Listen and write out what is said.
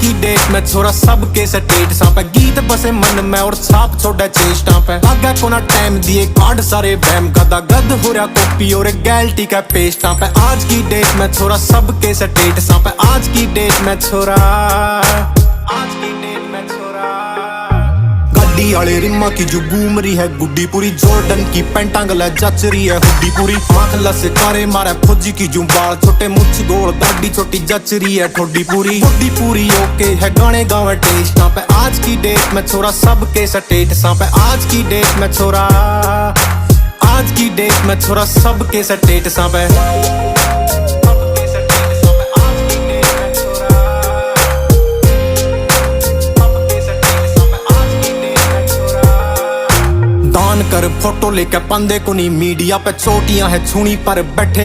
की डेट में छोरा सबके स्टेटस पे गीत बसे मन में और छाप छोड़ा चेष्टा पे आगे कोना टाइम दिए कार्ड सारे बैम गदा गद हो रहा कॉपी और गैल्टी का पेस्टा पे आज की डेट में छोरा सबके स्टेटस पे आज की डेट में छोरा गड्डी वाले रिम्मा की जो घूम रही है गुड्डी पूरी जॉर्डन की पैंटा गला जच रही है हुड्डी पूरी आंख लसे कारे मारे फौजी की जो बाल छोटे मुछ गोल दाढ़ी छोटी जच रही है ठोडी पूरी ओके है गाने गावे टेस्टा पे आज की डेट में छोरा सबके स्टेटसा पे आज की डेट में छोरा सबके स्टेटसा पे दान कर फोटो लेकर पंदे को नहीं मीडिया पे चोटियां है छुनी पर बैठे